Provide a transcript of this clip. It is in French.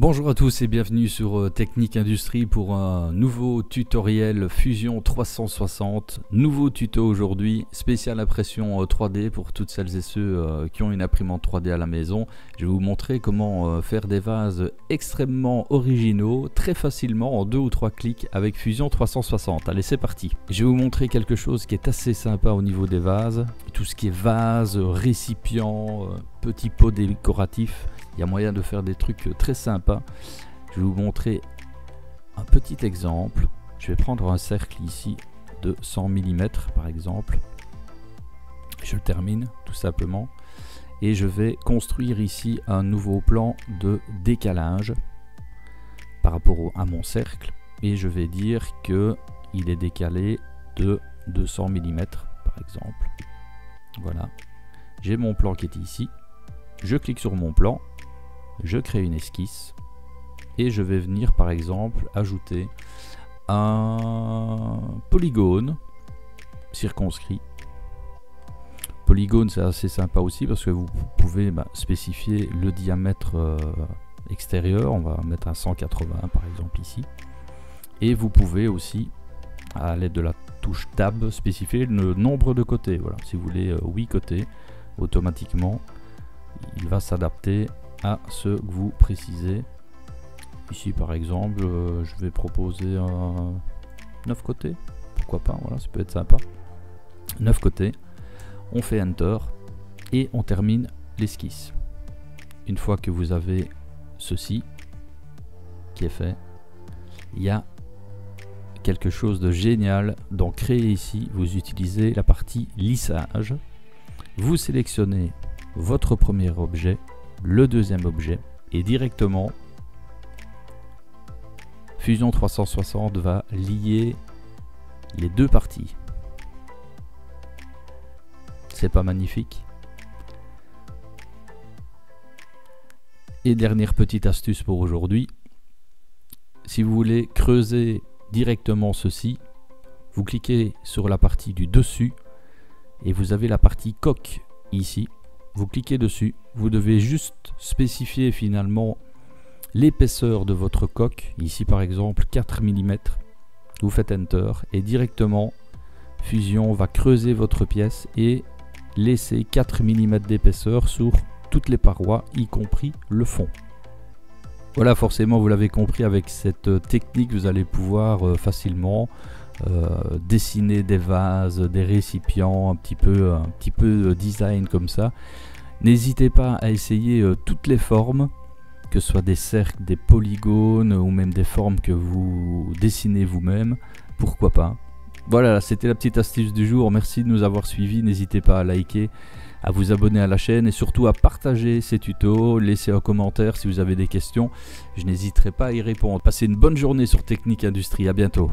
Bonjour à tous et bienvenue sur Technique Industrie pour un nouveau tutoriel Fusion 360. Nouveau tuto aujourd'hui, spécial impression 3D pour toutes celles et ceux qui ont une imprimante 3D à la maison. Je vais vous montrer comment faire des vases extrêmement originaux, très facilement en 2 ou 3 clics avec Fusion 360. Allez, c'est parti. Je vais vous montrer quelque chose qui est assez sympa au niveau des vases. Tout ce qui est vase, récipient, petits pots décoratifs. Il y a moyen de faire des trucs très sympas. Je vais vous montrer un petit exemple. Je vais prendre un cercle ici de 100 mm par exemple. Je le termine tout simplement. Et je vais construire ici un nouveau plan de décalage par rapport à mon cercle. Et je vais dire qu'il est décalé de 200 mm par exemple. Voilà. J'ai mon plan qui est ici. Je clique sur mon plan. Je crée une esquisse et je vais venir par exemple ajouter un polygone circonscrit. Polygone, c'est assez sympa aussi parce que vous pouvez spécifier le diamètre extérieur. On va mettre un 180 par exemple ici. Et vous pouvez aussi, à l'aide de la touche Tab, spécifier le nombre de côtés. Voilà, si vous voulez 8 côtés, automatiquement il va s'adapter à ce que vous précisez. Ici par exemple je vais proposer un 9 côtés, pourquoi pas, voilà, ça peut être sympa. 9 côtés, on fait Enter et on termine l'esquisse. Une fois que vous avez ceci qui est fait, il y a quelque chose de génial dans créer ici. Vous utilisez la partie lissage, vous sélectionnez votre premier objet, le deuxième objet, et directement Fusion 360 va lier les deux parties. C'est pas magnifique? Et dernière petite astuce pour aujourd'hui, si vous voulez creuser directement ceci, vous cliquez sur la partie du dessus et vous avez la partie coque ici. Vous cliquez dessus, vous devez juste spécifier finalement l'épaisseur de votre coque, ici par exemple 4 mm, vous faites Enter et directement Fusion va creuser votre pièce et laisser 4 mm d'épaisseur sur toutes les parois, y compris le fond. Voilà, forcément vous l'avez compris, avec cette technique vous allez pouvoir facilement dessiner des vases, des récipients, un petit peu design comme ça. N'hésitez pas à essayer toutes les formes, que ce soit des cercles, des polygones ou même des formes que vous dessinez vous-même, pourquoi pas. Voilà, c'était la petite astuce du jour. Merci de nous avoir suivis. N'hésitez pas à liker, à vous abonner à la chaîne et surtout à partager ces tutos. Laissez un commentaire si vous avez des questions. Je n'hésiterai pas à y répondre. Passez une bonne journée sur Technique Industrie. À bientôt.